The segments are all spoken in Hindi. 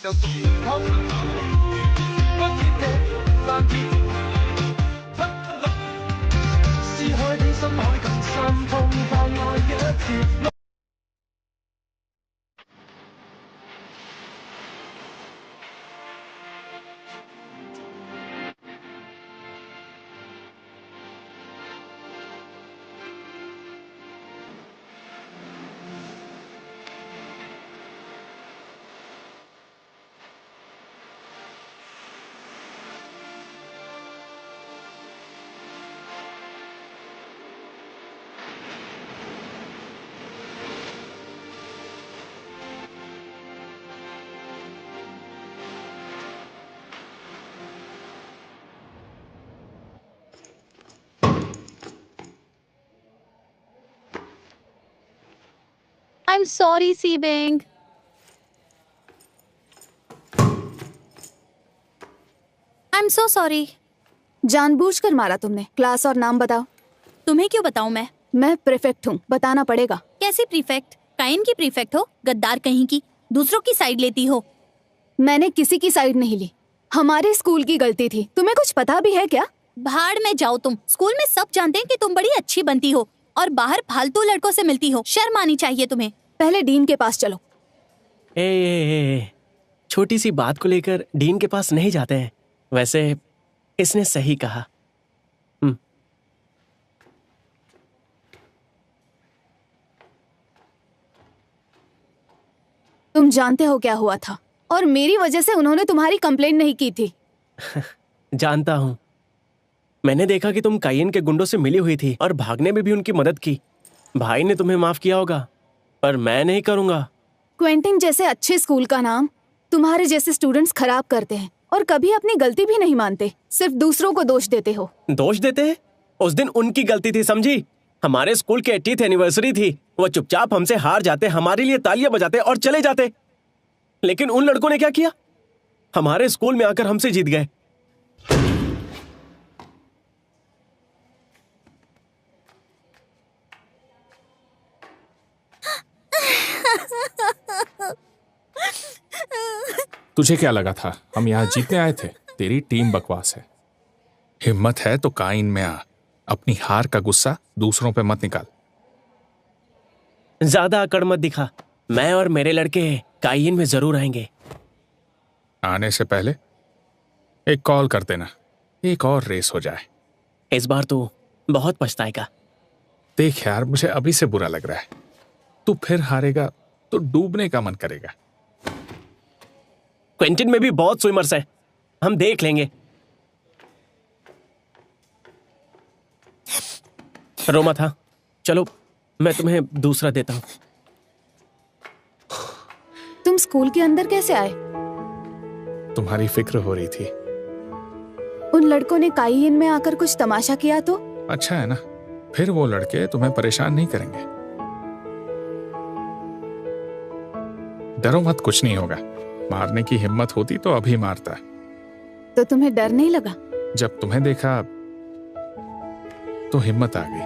就算可不切的翻篇，撕開的心海更深，痛快愛一次。I'm sorry, Seebing. I'm so sorry. जानबूझकर मारा तुमने। क्लास और नाम बताओ। तुम्हें क्यों बताऊं मैं प्रीफेक्ट हूँ, बताना पड़ेगा। कैसी प्रीफेक्ट? काइन की प्रीफेक्ट हो? गद्दार कहीं की, दूसरों की साइड लेती हो। मैंने किसी की साइड नहीं ली, हमारे स्कूल की गलती थी। तुम्हें कुछ पता भी है क्या? भाड़ में जाओ तुम। स्कूल में सब जानते हैं कि तुम बड़ी अच्छी बनती हो और बाहर फालतू लड़कों से मिलती हो। शर्म आनी चाहिए तुम्हें। पहले डीन के पास चलो। ए, छोटी सी बात को लेकर डीन के पास नहीं जाते हैं। वैसे इसने सही कहा। तुम जानते हो क्या हुआ था, और मेरी वजह से उन्होंने तुम्हारी कंप्लेंट नहीं की थी। जानता हूँ। मैंने देखा कि तुम काइन के गुंडों से मिली हुई थी और भागने में भी उनकी मदद की। भाई ने तुम्हें माफ किया होगा, पर मैं नहीं करूंगा। क्वेंटिन जैसे अच्छे स्कूल का नाम तुम्हारे जैसे स्टूडेंट्स खराब करते हैं और कभी अपनी गलती भी नहीं मानते, सिर्फ दूसरों को दोष देते हो। दोष देते हैं? उस दिन उनकी गलती थी, समझी? हमारे स्कूल की 80th एनिवर्सरी थी। वो चुपचाप हमसे हार जाते, हमारे लिए तालियां बजाते और चले जाते। लेकिन उन लड़कों ने क्या किया? हमारे स्कूल में आकर हमसे जीत गए। तुझे क्या लगा था हम यहाँ जीतने आए थे? तेरी टीम बकवास है। हिम्मत है तो काइन में आ। अपनी हार का गुस्सा दूसरों पे मत निकाल। ज्यादा अकड़ मत दिखा। मैं और मेरे लड़के काइन में जरूर आएंगे। आने से पहले एक कॉल कर देना, एक और रेस हो जाए। इस बार तू बहुत पछताएगा। देख यार, मुझे अभी से बुरा लग रहा है। तू फिर हारेगा तो डूबने का मन करेगा। क्वेंटिन में भी बहुत स्विमर्स हैं, हम देख लेंगे। रोमा था, चलो मैं तुम्हें दूसरा देता हूं। तुम स्कूल के अंदर कैसे आए? तुम्हारी फिक्र हो रही थी। उन लड़कों ने काइन में आकर कुछ तमाशा किया तो? अच्छा है ना, फिर वो लड़के तुम्हें परेशान नहीं करेंगे। डरो मत, कुछ नहीं होगा। मारने की हिम्मत होती तो अभी मारता। तो तुम्हें डर नहीं लगा? जब तुम्हें देखा तो हिम्मत आ गई।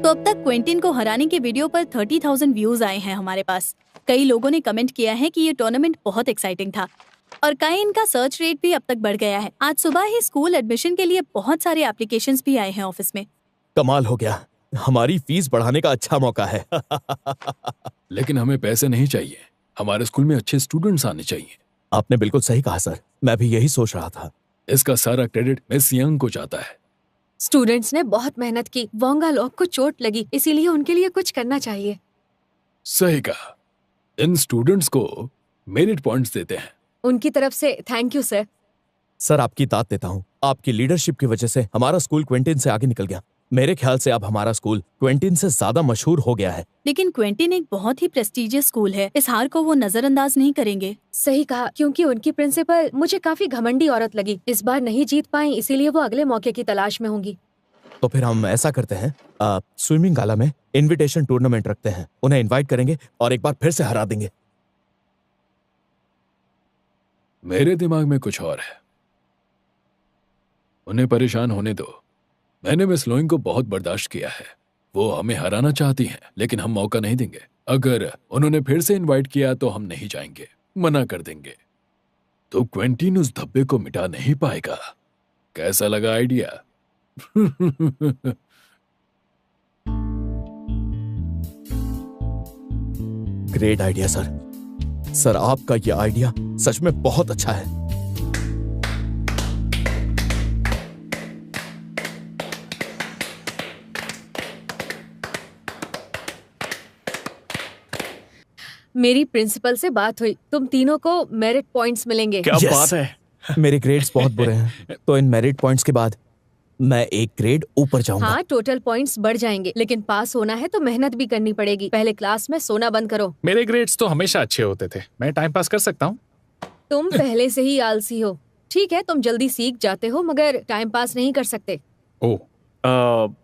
तो अब तक क्वेंटिन को हराने के वीडियो पर 30,000 व्यूज आए हैं हमारे पास। कई लोगों ने कमेंट किया है कि ये टूर्नामेंट बहुत एक्साइटिंग था और काइन का सर्च रेट भी अब तक बढ़ गया है। आज सुबह ही स्कूल एडमिशन के लिए बहुत सारे एप्लीकेशंस भी आए हैं ऑफिस में। कमाल हो गया, हमारी फीस बढ़ाने का अच्छा मौका है। लेकिन हमें पैसे नहीं चाहिए, हमारे स्कूल में अच्छे स्टूडेंट्स आने चाहिए। आपने बिल्कुल सही कहा सर, मैं भी यही सोच रहा था। इसका सारा क्रेडिट मिस यंग को जाता है। स्टूडेंट्स ने बहुत मेहनत की, वोंगा लॉक को चोट लगी, इसीलिए उनके लिए कुछ करना चाहिए। सही कहा। इन स्टूडेंट्स को मेरिट पॉइंट्स देते हैं। उनकी तरफ से थैंक यू सर। सर आपकी दाद देता हूँ, आपकी लीडरशिप की वजह से हमारा स्कूल क्वेंटिन से आगे निकल गया। मेरे ख्याल से अब हमारा स्कूल क्वेंटिन से ज्यादा मशहूर हो गया है। लेकिन क्वेंटिन एक बहुत ही प्रेस्टिजियस स्कूल है, इस हार को वो नजरअंदाज नहीं करेंगे। सही कहा, क्योंकि उनकी प्रिंसिपल मुझे काफी घमंडी औरत लगी। इस बार नहीं जीत पाई, इसीलिए वो अगले मौके की तलाश में होंगी। तो फिर हम ऐसा करते हैं, स्विमिंग गाला में इनविटेशन टूर्नामेंट रखते हैं, उन्हें इनवाइट करेंगे और एक बार फिर से हरा देंगे। मेरे दिमाग में कुछ और है। उन्हें परेशान होने दो। मैंने मिस लोइंग को बहुत बर्दाश्त किया है। वो हमें हराना चाहती हैं, लेकिन हम मौका नहीं देंगे। अगर उन्होंने फिर से इनवाइट किया तो हम नहीं जाएंगे, मना कर देंगे। तो क्वेंटीन उस धब्बे को मिटा नहीं पाएगा। कैसा लगा idea? Great idea sir. Sir आपका ये आइडिया सच में बहुत अच्छा है। मेरी प्रिंसिपल से बात हुई, तुम तीनों को मेरिट पॉइंट्स मिलेंगे। क्या Yes! बात है। मेरे ग्रेड्स बहुत बुरे हैं, तो इन मेरिट पॉइंट्स के बाद मैं एक ग्रेड ऊपर जाऊंगा। हाँ, टोटल पॉइंट्स बढ़ जाएंगे, लेकिन पास होना है तो मेहनत भी करनी पड़ेगी। पहले क्लास में सोना बंद करो। मेरे ग्रेड्स तो हमेशा अच्छे होते थे, मैं टाइम पास कर सकता हूँ। तुम पहले से ही आलसी हो। ठीक है, तुम जल्दी सीख जाते हो, मगर टाइम पास नहीं कर सकते। ओह,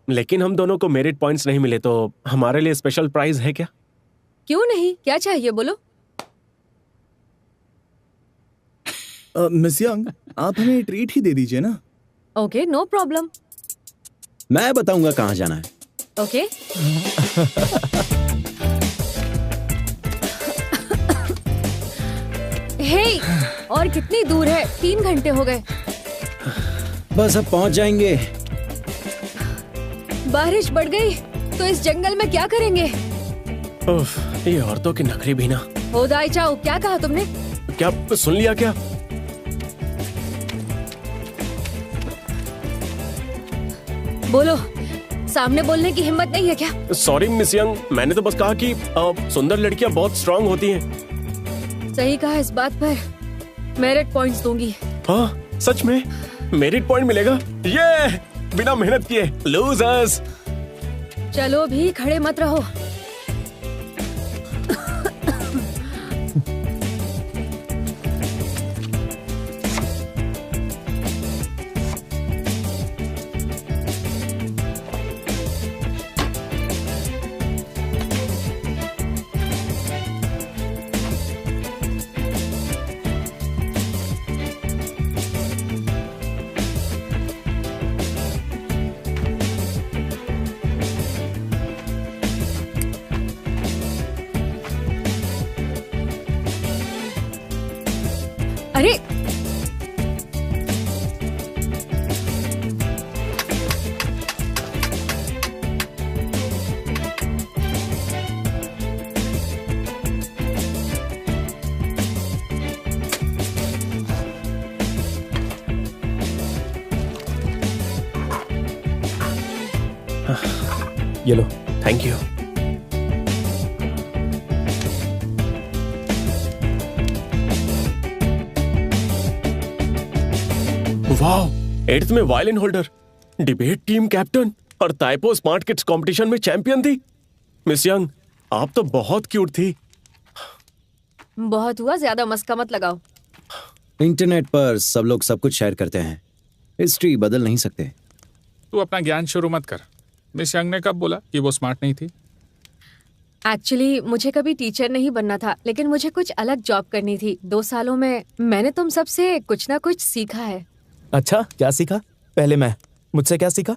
लेकिन हम दोनों को मेरिट पॉइंट्स नहीं मिले तो हमारे लिए स्पेशल प्राइज है क्या? क्यों नहीं, क्या चाहिए बोलो। मिस यंग, आप हमें ट्रीट ही दे दीजिए ना। Okay, no problem. मैं बताऊंगा कहाँ जाना है। ओके। हे, और कितनी दूर है? 3 घंटे हो गए। बस अब पहुंच जाएंगे। बारिश बढ़ गई तो इस जंगल में क्या करेंगे? उफ, ये औरतों की नखरी भी ना। हो दाई चाओ, क्या कहा तुमने? क्या सुन लिया क्या? बोलो, सामने बोलने की हिम्मत नहीं है क्या? सॉरी मिस यंग, मैंने तो बस कहा कि सुंदर लड़कियां बहुत स्ट्रांग होती हैं। सही कहा, इस बात पर मेरिट पॉइंट्स दूंगी। हाँ, सच में मेरिट पॉइंट मिलेगा? ये बिना मेहनत किए। लूजर्स। चलो भी, खड़े मत रहो। अरे ये लो। Thank you. वाह, 8th में violin holder, debate team captain और ताइपो स्मार्ट किड्स कंपटीशन में चैंपियन थी। मिस यंग, आप तो बहुत क्यूट थी। बहुत हुआ, ज्यादा मस्का मत लगाओ। इंटरनेट पर सब लोग सब कुछ शेयर करते हैं, हिस्ट्री बदल नहीं सकते। तू अपना ज्ञान शुरू मत कर। मिस यंग ने कब बोला कि वो स्मार्ट नहीं थी? एक्चुअली मुझे कभी टीचर नहीं बनना था, लेकिन मुझे कुछ अलग जॉब करनी थी। 2 सालों में मैंने तुम सबसे कुछ ना कुछ सीखा है। अच्छा, क्या सीखा? पहले मुझसे क्या सीखा?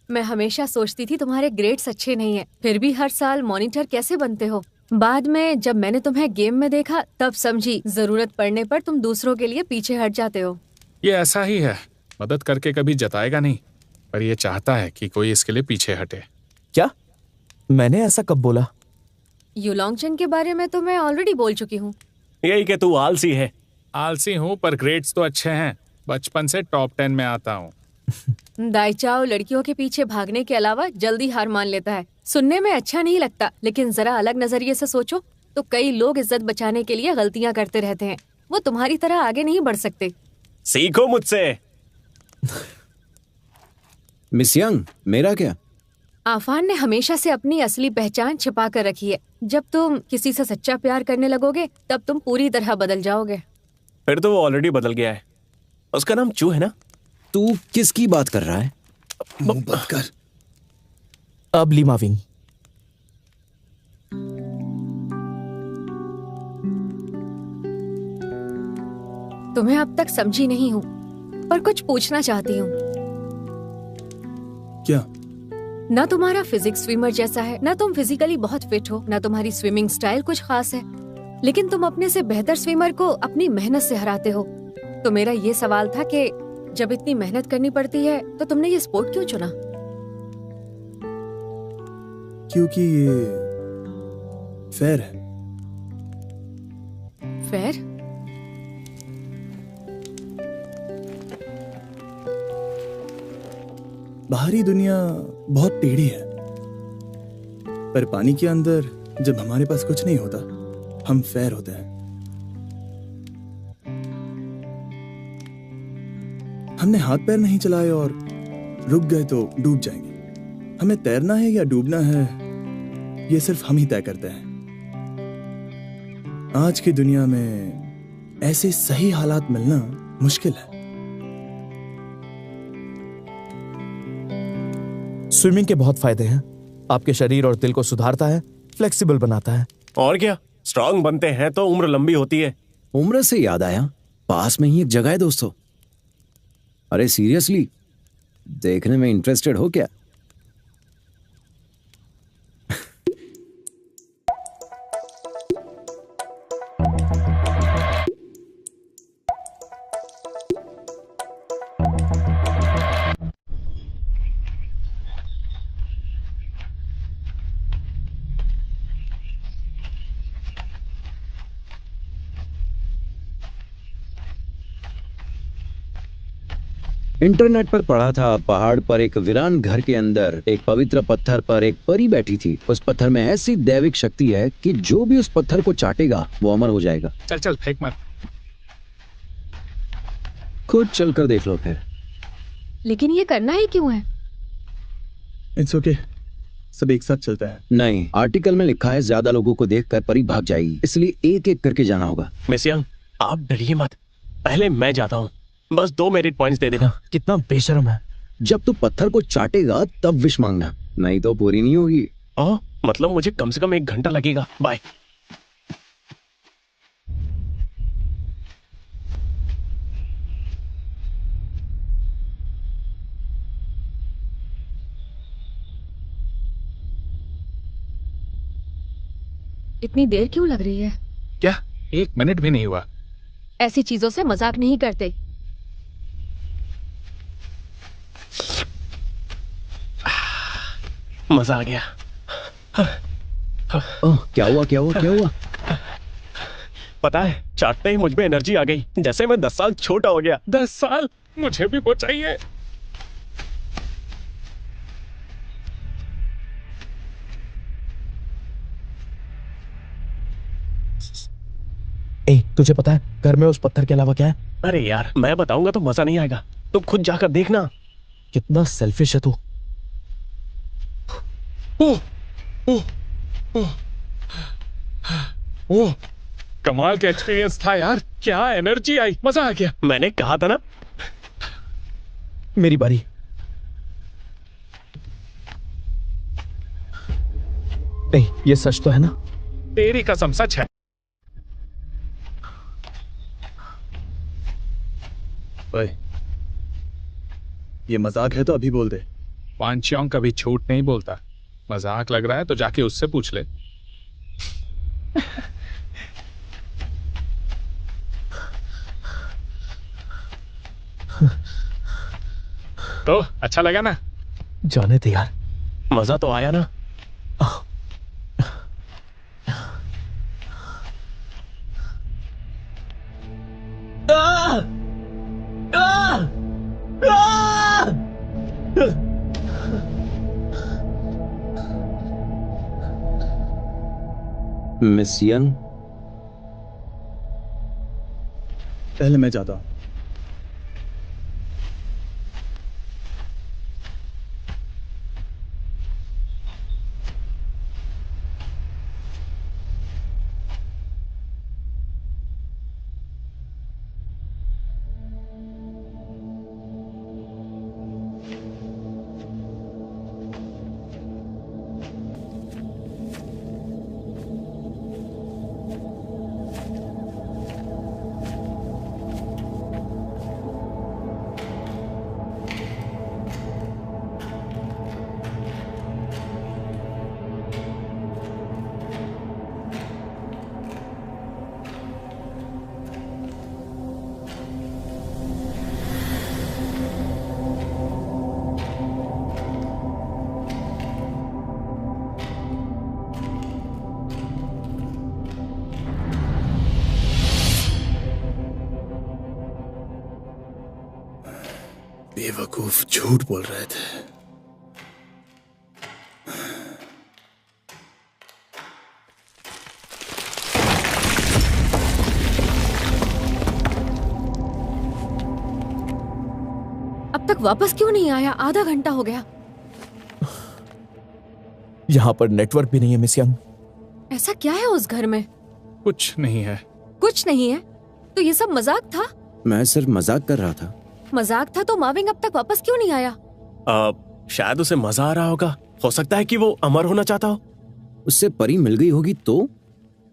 मैं हमेशा सोचती थी तुम्हारे ग्रेड्स अच्छे नहीं हैं, फिर भी हर साल मॉनिटर कैसे बनते हो। बाद में जब मैंने तुम्हें गेम में देखा, तब समझी जरूरत पड़ने पर तुम दूसरों के लिए पीछे हट जाते हो। ये ऐसा ही है, मदद करके कभी जताएगा नहीं, पर ये चाहता है कि कोई इसके लिए पीछे हटे। क्या? मैंने ऐसा कब बोला? युलोंगचन के बारे में तो मैं ऑलरेडी बोल चुकी हूँ। यही कि तू आलसी है। आलसी हूँ, पर ग्रेड्स तो अच्छे हैं। बचपन से टॉप 10 में आता हूँ। दाइचाओ लड़कियों के पीछे भागने के अलावा जल्दी हार मान लेता है। सुनने में अच्छा नहीं लगता, लेकिन जरा अलग नजरिए से सोचो तो कई लोग इज्जत बचाने के लिए गलतियां करते रहते हैं। वो तुम्हारी तरह आगे नहीं बढ़ सकते। सीखो मुझसे। मिस यंग, मेरा क्या? आफान ने हमेशा से अपनी असली पहचान छिपा कर रखी है। जब तुम किसी से सच्चा प्यार करने लगोगे, तब तुम पूरी तरह बदल जाओगे। फिर तो वो ऑलरेडी बदल गया है। उसका नाम चू है ना? तू किसकी बात कर रहा है? मुंह बंद कर। अब ली माविंग। तुम्हें अब तक समझी नहीं हूँ, पर कुछ पूछना चाहती हूँ। क्या? ना तुम्हारा फिजिक्स स्विमर जैसा है, ना तुम फिजिकली बहुत फिट हो, ना तुम्हारी स्विमिंग स्टाइल कुछ खास है, लेकिन तुम अपने से बेहतर स्विमर को अपनी मेहनत से हराते हो। तो मेरा ये सवाल था कि जब इतनी मेहनत करनी पड़ती है तो तुमने ये स्पोर्ट क्यों चुना? क्योंकि ये फेयर है। फेयर? बाहरी दुनिया बहुत टेढ़ी है, पर पानी के अंदर जब हमारे पास कुछ नहीं होता, हम फेयर होते हैं। हमने हाथ पैर नहीं चलाए और रुक गए तो डूब जाएंगे। हमें तैरना है या डूबना है, ये सिर्फ हम ही तय करते हैं। आज की दुनिया में ऐसे सही हालात मिलना मुश्किल है। स्विमिंग के बहुत फायदे हैं। आपके शरीर और दिल को सुधारता है, फ्लेक्सिबल बनाता है। और क्या, स्ट्रांग बनते हैं तो उम्र लंबी होती है। उम्र से याद आया, पास में ही एक जगह है दोस्तों। अरे सीरियसली, देखने में इंटरेस्टेड हो क्या? इंटरनेट पर पढ़ा था, पहाड़ पर एक वीरान घर के अंदर एक पवित्र पत्थर पर एक परी बैठी थी। उस पत्थर में ऐसी दैविक शक्ति है कि जो भी उस पत्थर को चाटेगा वो अमर हो जाएगा। चल चल फेंक मत। खुद चलकर देख लो फिर। लेकिन ये करना ही क्यों है? इट्स ओके, सब एक साथ चलता है। नहीं, आर्टिकल में लिखा है ज्यादा लोगों को देखकर परी भाग जाएगी, इसलिए एक एक करके जाना होगा। मिस यंग, आप डरिए मत, पहले मैं जाता हूँ, बस 2 मेरिट पॉइंट्स दे देना। कितना बेशर्म है। जब तू पत्थर को चाटेगा तब विश मांगना, नहीं तो पूरी नहीं होगी। मतलब मुझे कम से कम 1 घंटा लगेगा। बाय। इतनी देर क्यों लग रही है? क्या 1 मिनट भी नहीं हुआ? ऐसी चीजों से मजाक नहीं करते। मजा आ गया। क्या हुआ क्या हुआ क्या हुआ? पता है, चाटते ही मुझ में एनर्जी आ गई, जैसे मैं 10 साल छोटा हो गया। 10 साल? मुझे भी वो चाहिए। तुझे पता है घर में उस पत्थर के अलावा क्या है? अरे यार, मैं बताऊंगा तो मजा नहीं आएगा, तुम खुद जाकर देखना। कितना सेल्फिश है तू। कमाल का एक्सपीरियंस था यार, क्या एनर्जी आई, मजा आ गया। मैंने कहा था ना। मेरी बारी। नहीं, ये सच तो है ना? तेरी कसम सच है। भाई, ये मजाक है तो अभी बोल दे। वांचियों कभी झूठ नहीं बोलता। मजाक लग रहा है तो जाके उससे पूछ ले। तो अच्छा लगा ना? जाने दे यार। मजा तो आया ना? मिस यंग, पहले मैं जाता हूं। बेवकूफ झूठ बोल रहे थे। अब तक वापस क्यों नहीं आया? आधा घंटा हो गया। यहाँ पर नेटवर्क भी नहीं है मिस यंग। ऐसा क्या है उस घर में? कुछ नहीं है। कुछ नहीं है? तो ये सब मजाक था? मैं सिर्फ मजाक कर रहा था। मजाक था तो माविंग अब तक वापस क्यों नहीं आया? शायद उसे मजा आ रहा होगा। हो सकता है कि वो अमर होना चाहता हो। उससे परी मिल गई होगी तो?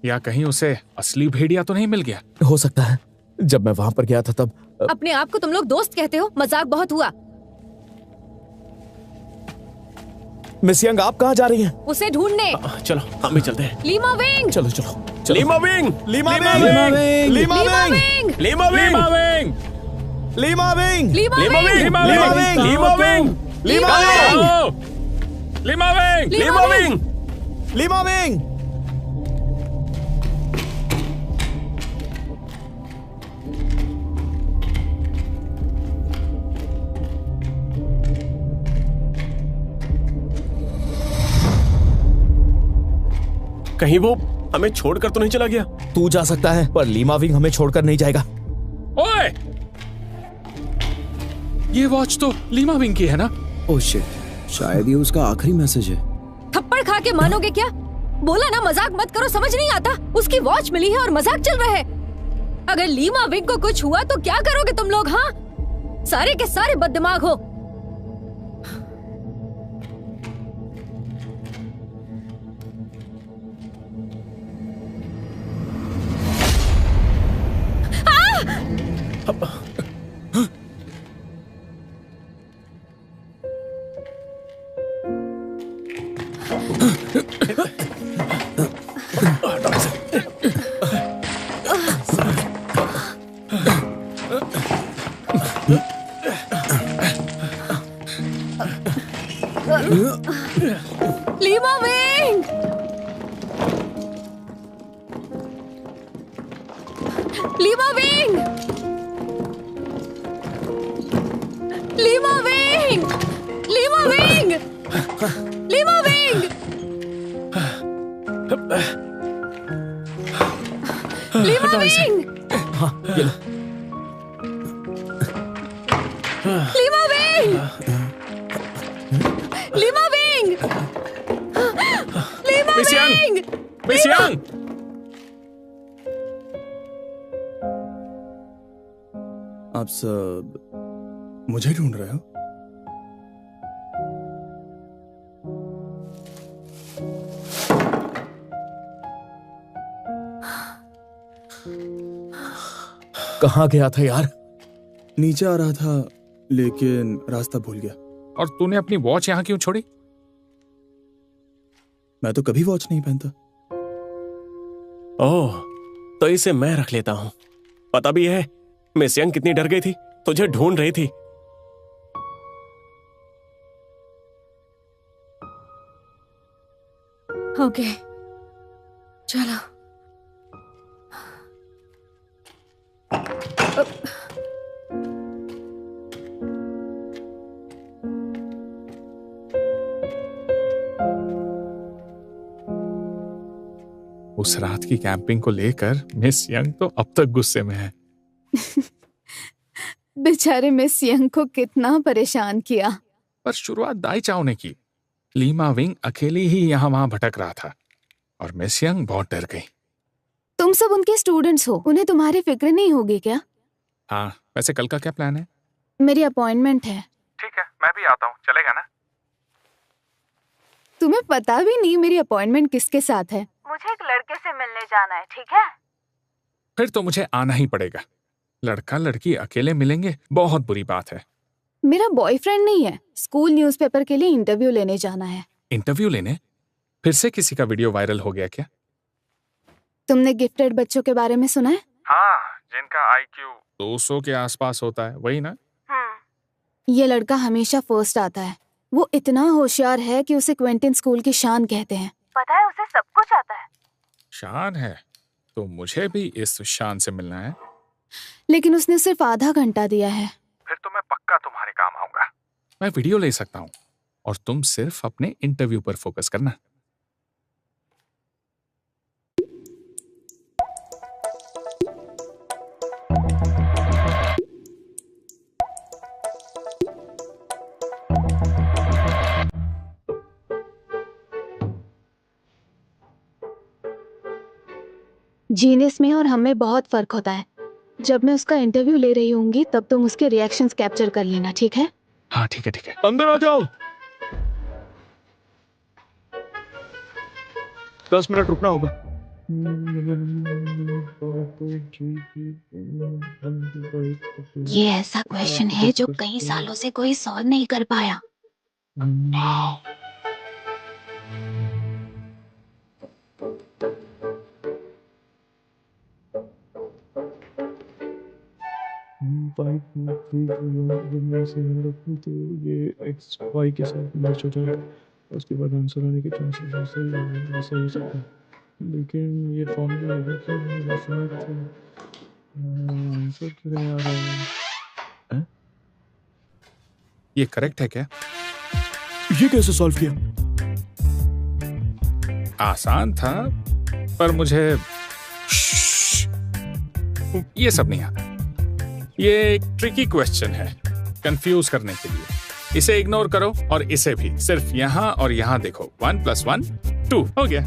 या कहीं उसे असली भेड़िया तो नहीं मिल गया? हो सकता है। जब मैं वहां पर गया था तब अपने आप को तुम लोग दोस्त कहते हो? मजाक बहुत हुआ। मिस यंग आप कहाँ जा रही हैं? उसे ढूंढने। चलो हम भी चलते हैं। Lima wing. चलो चलो। Lima wing. Lima wing. Lima wing. Lima wing. Lima wing. Lima wing. Lima wing. Lima wing. Lima wing. Lima wing. Lima wing. Lima wing. कहीं वो हमें छोड़कर तो नहीं चला गया? तू जा सकता है पर लीमा विंग हमें छोड़कर नहीं जाएगा। ओए! ये वॉच तो लीमा विंग की है ना? ओह शिट, शायद ये उसका आखिरी मैसेज है। थप्पड़ खा के मानोगे क्या? बोला ना मजाक मत करो, समझ नहीं आता? उसकी वॉच मिली है और मजाक चल रहा है। अगर लीमा विंग को कुछ हुआ तो क्या करोगे तुम लोग? हाँ, सारे के सारे बददिमाग हो। Lima wing! Lima wing! Lima wing! Lima wing! Lima wing! Lima wing! Lima wing! Lima wing! Lima miss young! Wing! Miss young! आप सब मुझे ढूंढ रहे हो? कहाँ गया था यार? नीचे आ रहा था लेकिन रास्ता भूल गया। और तूने अपनी वॉच यहाँ क्यों छोड़ी? मैं तो कभी वॉच नहीं पहनता। ओह, तो इसे मैं रख लेता हूँ। पता भी है मिस यंग कितनी डर गई थी, तुझे ढूंढ रही थी। ओके, चलो। उस रात की कैंपिंग को लेकर मिस यंग तो अब तक गुस्से में है। बेचारे मिस यंग को कितना परेशान किया। पर शुरुआत दाई चाओ ने की। लीमा विंग अकेली ही यहाँ वहां भटक रहा था और मिस यंग बहुत डर गई। तुम सब उनके स्टूडेंट्स हो, उन्हें तुम्हारी फिक्र नहीं होगी क्या? हाँ, वैसे कल का क्या प्लान है? मेरी अपॉइंटमेंट है। ठीक है, मैं भी आता हूँ, चलेगा ना? तुम्हें पता भी नहीं मेरी अपॉइंटमेंट किसके साथ है? मुझे एक लड़के से मिलने जाना है, ठीक है? फिर तो मुझे आना ही पड़ेगा। लड़का लड़की अकेले मिलेंगे, बहुत बुरी बात है। मेरा बॉयफ्रेंड नहीं है, स्कूल न्यूज़पेपर के लिए इंटरव्यू लेने जाना है। इंटरव्यू लेने? फिर से किसी का वीडियो वायरल हो गया क्या? तुमने गिफ्टेड बच्चों के बारे में सुना है? हाँ, जिनका IQ 200 के आसपास होता है, वही ना? ये लड़का हमेशा फर्स्ट आता है। वो इतना होशियार है कि उसे क्वेंटिन स्कूल की शान कहते हैं। पता है उसे सब कुछ आता है। शान है, तो मुझे भी इस शान से मिलना है। लेकिन उसने सिर्फ आधा घंटा दिया है। फिर तो मैं पक्का तुम्हारे काम आऊंगा। मैं वीडियो ले सकता हूं और तुम सिर्फ अपने इंटरव्यू पर फोकस करना। जीनियस में और हमें बहुत फर्क होता है। जब मैं उसका इंटरव्यू ले रही होंगी तब तुम उसके रिएक्शंस कैप्चर कर लेना, ठीक है? हाँ ठीक है ठीक है। अंदर आ जाओ। 10 मिनट रुकना होगा। ये ऐसा क्वेश्चन है जो कई सालों से कोई सॉल्व नहीं कर पाया। ये एक्स वाई के साथ मैच हो जाएगा, उसके बाद आंसर आने के चांसेस सही हो सकते हैं, लेकिन ये फॉर्मूला आंसर क्यों नहीं आ रहा है? ये करेक्ट है क्या? ये कैसे सॉल्व किया? आसान था, पर मुझे ये सब नहीं आता। ये एक ट्रिकी क्वेश्चन है, कंफ्यूज करने के लिए। इसे इग्नोर करो और इसे भी। सिर्फ यहाँ और यहाँ देखो। 1 + 1 2 हो गया।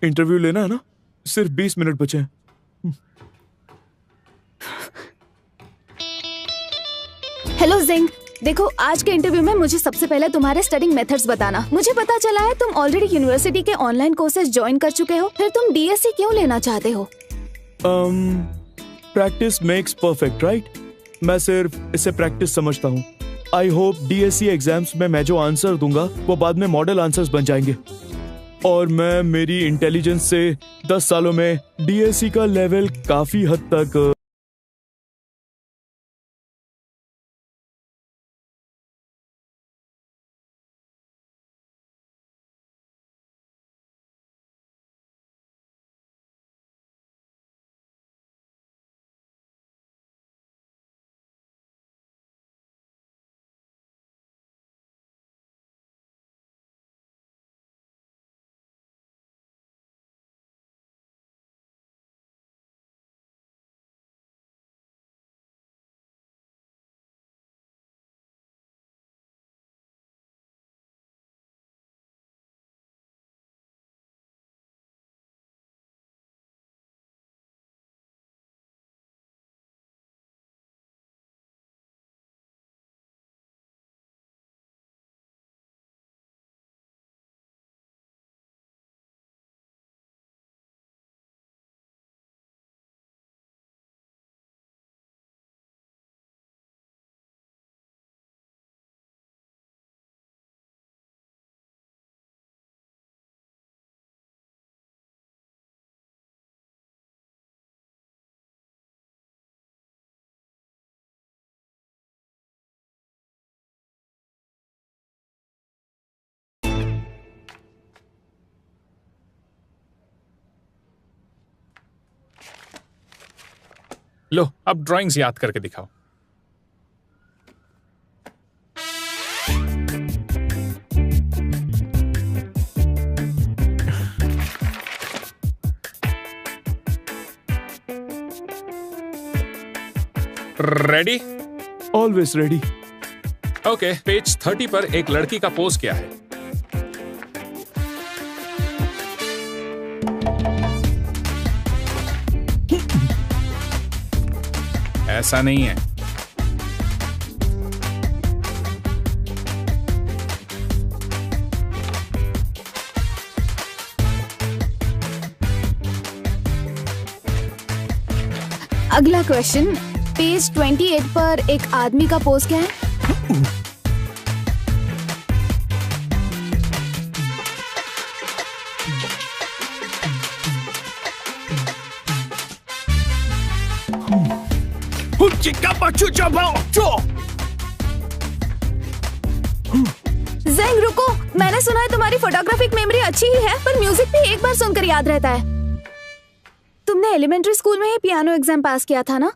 इंटरव्यू लेना है ना? सिर्फ 20 मिनट बचे हैं। हेलो जिंग, देखो आज के इंटरव्यू में मुझे सबसे पहले तुम्हारे स्टडिंग मेथड्स बताना। मुझे पता चला है तुम ऑलरेडी यूनिवर्सिटी के ऑनलाइन कोर्सेज ज्वाइन कर चुके हो, फिर तुम डीएससी क्यों लेना चाहते हो? Practice makes perfect, right? मैं सिर्फ इसे प्रैक्टिस समझता हूँ। आई होप डीएससी एग्जाम्स में मैं जो आंसर दूंगा वो बाद में मॉडल आंसर्स बन जाएंगे और मैं मेरी इंटेलिजेंस से 10 सालों में डीएससी का लेवल काफी हद तक लो, अब ड्राइंग्स याद करके दिखाओ। Ready? Always ready. Okay, page 30 पर एक लड़की का पोज क्या है? ऐसा नहीं है। अगला क्वेश्चन, पेज 28 पर एक आदमी का पोज क्या है? ज़ेंग रुको, मैंने सुना है तुम्हारी फोटोग्राफिक मेमोरी अच्छी ही है, पर म्यूजिक भी एक बार सुनकर याद रहता है। तुमने एलिमेंट्री स्कूल में ही पियानो एग्जाम पास किया था ना?